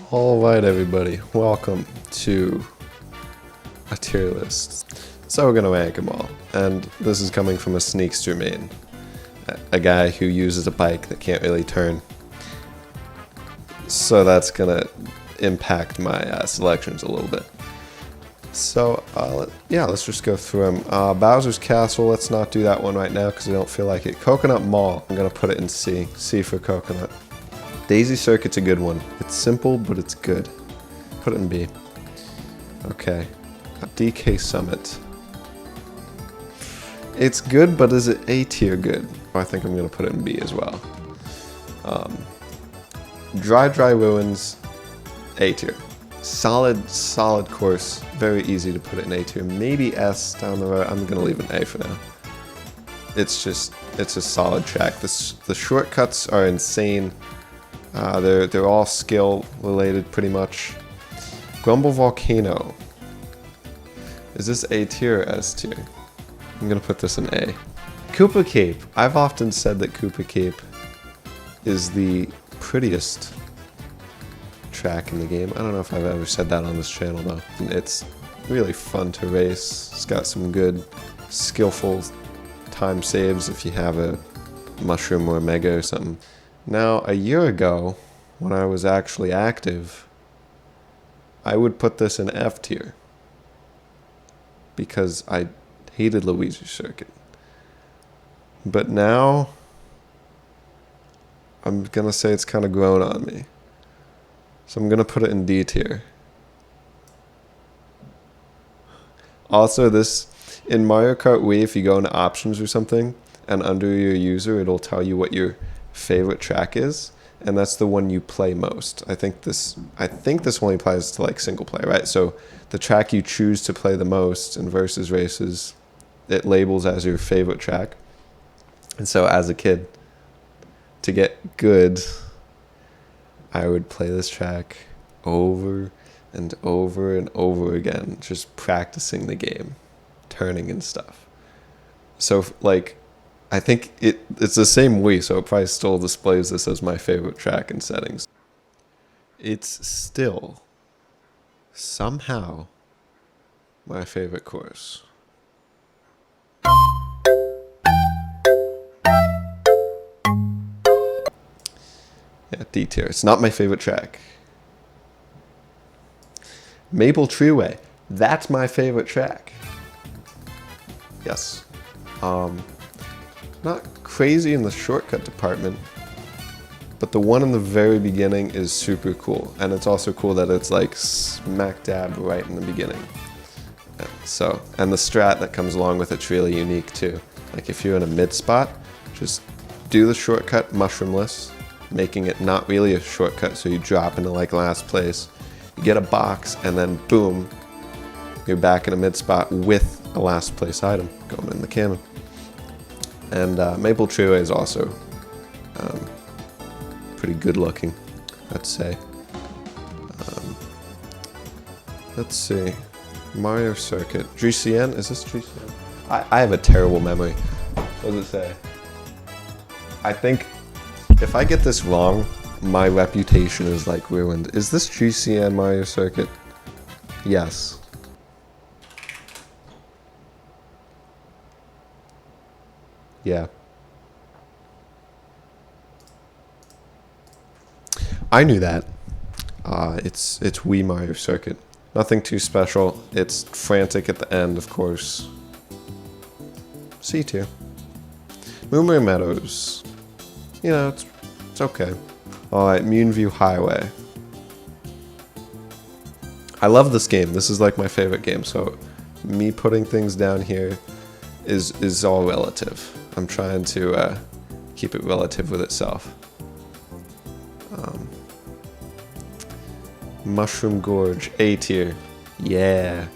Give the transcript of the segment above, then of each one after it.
Alright everybody, welcome to a tier list. So we're gonna rank them all, and this is coming from a Sneakster main. A guy who uses a bike that can't really turn. So that's gonna impact my selections a little bit. So let's just go through them. Bowser's Castle, let's not do that one right now because I don't feel like it. Coconut Mall, I'm gonna put it in C. C for Coconut. Daisy Circuit's a good one. It's simple, but it's good. Put it in B. Okay. DK Summit. It's good, but is it A tier good? I think I'm gonna put it in B as well. Dry Ruins, A tier. Solid course. Very easy to put it in A tier. Maybe S down the road. I'm gonna leave it in A for now. It's a solid track. The shortcuts are insane. They're all skill related pretty much. Grumble Volcano. Is this A tier or S tier? I'm gonna put this in A. Koopa Cape. I've often said that Koopa Cape is the prettiest track in the game. I don't know if I've ever said that on this channel though. It's really fun to race. It's got some good skillful time saves if you have a mushroom or a mega or something. Now, a year ago, when I was actually active, I would put this in F tier because I hated Luigi's Circuit. But now, I'm gonna say it's kind of grown on me. So I'm gonna put it in D tier. Also, in Mario Kart Wii, if you go into options or something, and under your user, it'll tell you what your favorite track is, and that's the one you play most. I think this only applies to like single player, right? So the track you choose to play the most in versus races, it labels as your favorite track. And so as a kid, to get good, I would play this track over and over and over again, just practicing the game, turning and stuff. So like, I think it's the same Wii, so it probably still displays this as my favorite track in settings. It's still, somehow, my favorite course. Yeah, D tier. It's not my favorite track. Maple Treeway. That's my favorite track. Yes. Not crazy in the shortcut department, but the one in the very beginning is super cool, and it's also cool that it's like smack dab right in the beginning. And the strat that comes along with it's really unique too. Like if you're in a mid spot, just do the shortcut mushroomless, making it not really a shortcut, so you drop into like last place, you get a box, and then boom, you're back in a mid spot with a last place item going in the cannon. And Maple Treeway is also pretty good looking, I'd say. Let's see. Mario Circuit. GCN? Is this GCN? I have a terrible memory. What does it say? I think if I get this wrong, my reputation is like ruined. Is this GCN Mario Circuit? Yes. Yeah. I knew that. It's Wii Mario Circuit. Nothing too special. It's frantic at the end, of course. C tier. Moonray Meadows. You know, it's okay. Alright, Moonview Highway. I love this game. This is like my favorite game, so me putting things down here is all relative. I'm trying to keep it relative with itself. Mushroom Gorge, A tier. Yeah.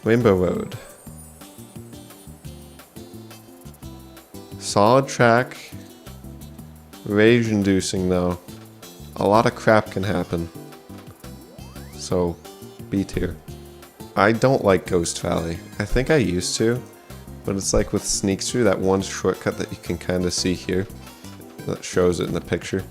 Rainbow Road. Solid track. Rage-inducing though. A lot of crap can happen. So, B tier. I don't like Ghost Valley. I think I used to. But it's like with Sneakster, that one shortcut that you can kind of see here that shows it in the picture.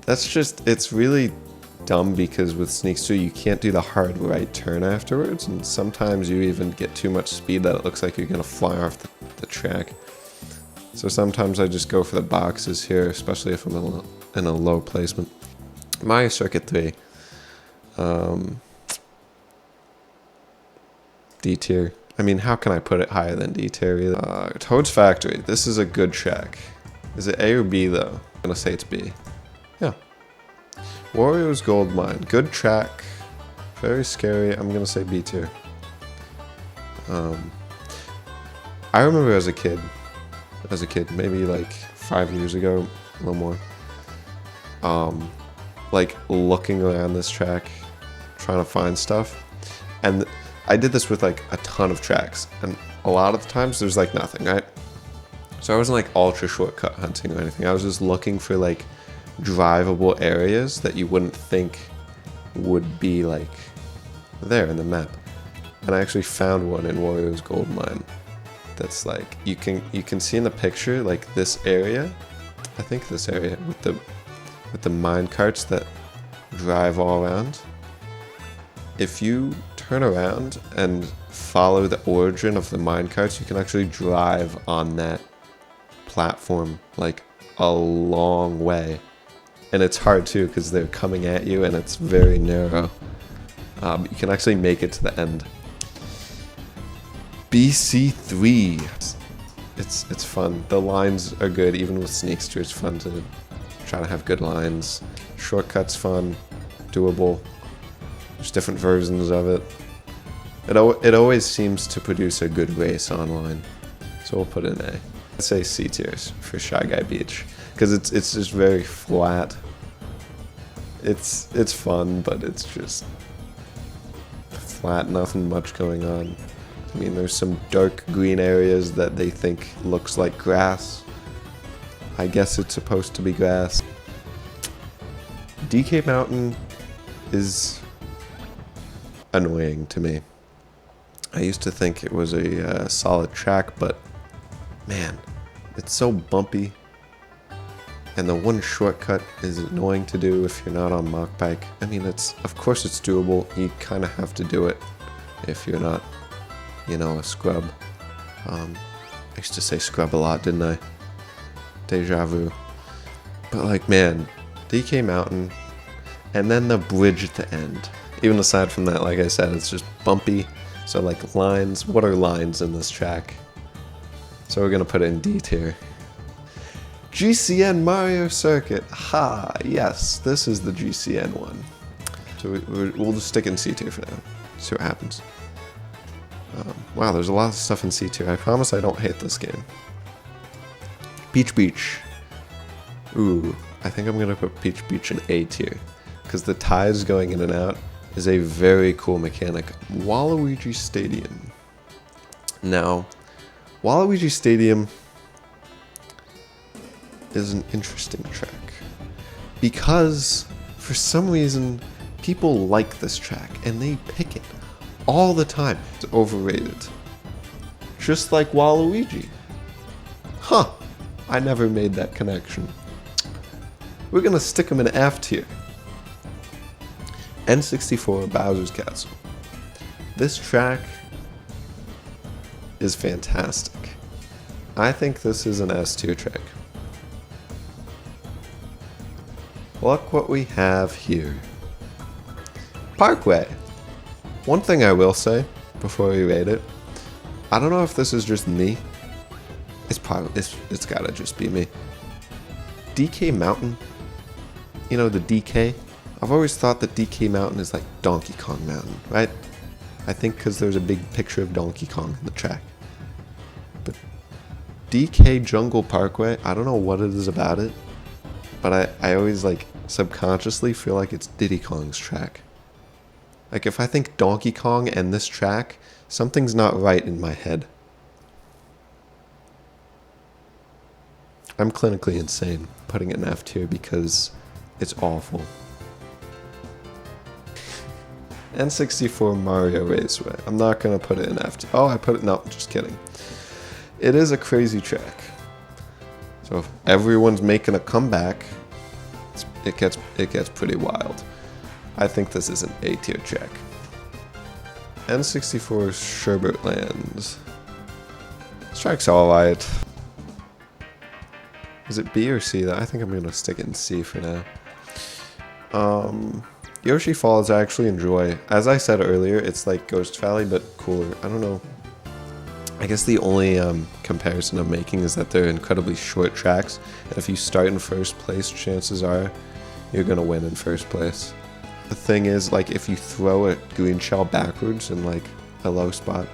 That's just, it's really dumb because with Sneaks 2 you can't do the hard right turn afterwards, and sometimes you even get too much speed that it looks like you're gonna fly off the track. So sometimes I just go for the boxes here, especially if I'm in a low placement. Mario Circuit 3. D tier. I mean, how can I put it higher than D tier either? Toad's Factory. This is a good track. Is it A or B though? I'm gonna say it's B. Yeah. Wario's Gold Mine. Good track. Very scary. I'm gonna say B tier. I remember as a kid, maybe like 5 years ago, a little more, like looking around this track, trying to find stuff, and I did this with like a ton of tracks, and a lot of the times there's like nothing, right? So I wasn't like ultra shortcut hunting or anything. I was just looking for like drivable areas that you wouldn't think would be like there in the map. And I actually found one in Wario's Gold Mine that's like you can see in the picture like this area. I think this area with the mine carts that drive all around. If you turn around and follow the origin of the mine carts, you can actually drive on that platform like a long way. And it's hard too because they're coming at you and it's very narrow. You can actually make it to the end. BC3. It's fun. The lines are good, even with Sneaks 2. It's fun to try to have good lines. Shortcuts fun, doable. There's different versions of it. It always seems to produce a good race online. So we'll put in A. I'd say C tiers for Shy Guy Beach because it's just very flat. It's fun, but it's just flat. Nothing much going on. I mean, there's some dark green areas that they think looks like grass. I guess it's supposed to be grass. DK Mountain is annoying to me. I used to think it was a solid track, but man, it's so bumpy. And the one shortcut is annoying to do if you're not on mock bike. I mean, of course it's doable. You kind of have to do it if you're not, you know, a scrub. I used to say scrub a lot, didn't I? Deja vu. But like, man, DK Mountain, and then the bridge at the end. Even aside from that, like I said, it's just bumpy. So like lines, what are lines in this track? So we're gonna put it in D tier. GCN Mario Circuit. Ha, yes, this is the GCN one. So we'll just stick in C tier for now. See what happens. Wow, there's a lot of stuff in C tier. I promise I don't hate this game. Peach Beach. Ooh, I think I'm gonna put Peach Beach in A tier because the ties going in and out is a very cool mechanic. Waluigi Stadium. Now, Waluigi Stadium is an interesting track because for some reason people like this track and they pick it all the time. It's overrated. Just like Waluigi. Huh. I never made that connection. We're gonna stick them in F tier. N64 Bowser's Castle. This track is fantastic. I think this is an S tier track. Look what we have here. Parkway. One thing I will say before we rate it, I don't know if this is just me. It's gotta just be me. DK Mountain. You know, the DK. I've always thought that DK Mountain is like Donkey Kong Mountain, right? I think because there's a big picture of Donkey Kong in the track. But DK Jungle Parkway, I don't know what it is about it, but I always like subconsciously feel like it's Diddy Kong's track. Like if I think Donkey Kong and this track, something's not right in my head. I'm clinically insane putting it in F tier because it's awful. N64 Mario Raceway. I'm not gonna put it in F tier. Oh, I put it. No, just kidding. It is a crazy track. So if everyone's making a comeback, it gets pretty wild. I think this is an A tier track. N64 Sherbert Lands. This track's alright. Is it B or C? I think I'm gonna stick it in C for now. Yoshi Falls I actually enjoy. As I said earlier, it's like Ghost Valley, but cooler. I don't know. I guess the only comparison I'm making is that they're incredibly short tracks, and if you start in first place, chances are you're gonna win in first place. The thing is, like, if you throw a green shell backwards in like a low spot,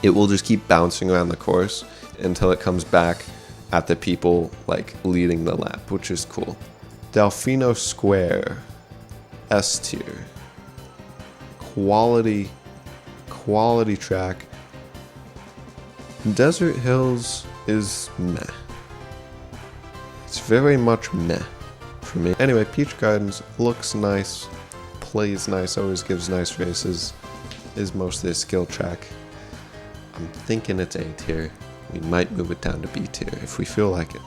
it will just keep bouncing around the course until it comes back at the people like leading the lap, which is cool. Delfino Square, S tier. Quality track. Desert Hills is meh. It's very much meh for me. Anyway, Peach Gardens looks nice, plays nice, always gives nice races, is mostly a skill track. I'm thinking it's A tier. We might move it down to B tier if we feel like it.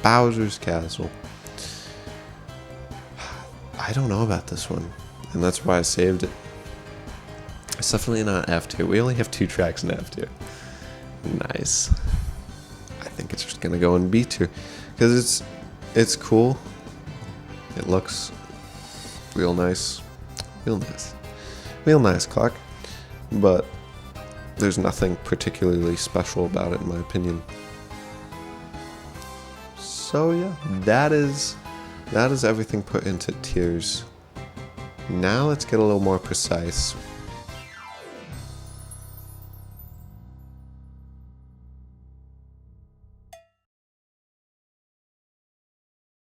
Bowser's Castle. I don't know about this one, and that's why I saved it. It's definitely not F tier. We only have 2 tracks in F tier. Nice. I think it's just gonna go in B tier because it's cool. It looks real nice, real nice clock. But there's nothing particularly special about it, in my opinion. So yeah, that is everything put into tiers. Now let's get a little more precise.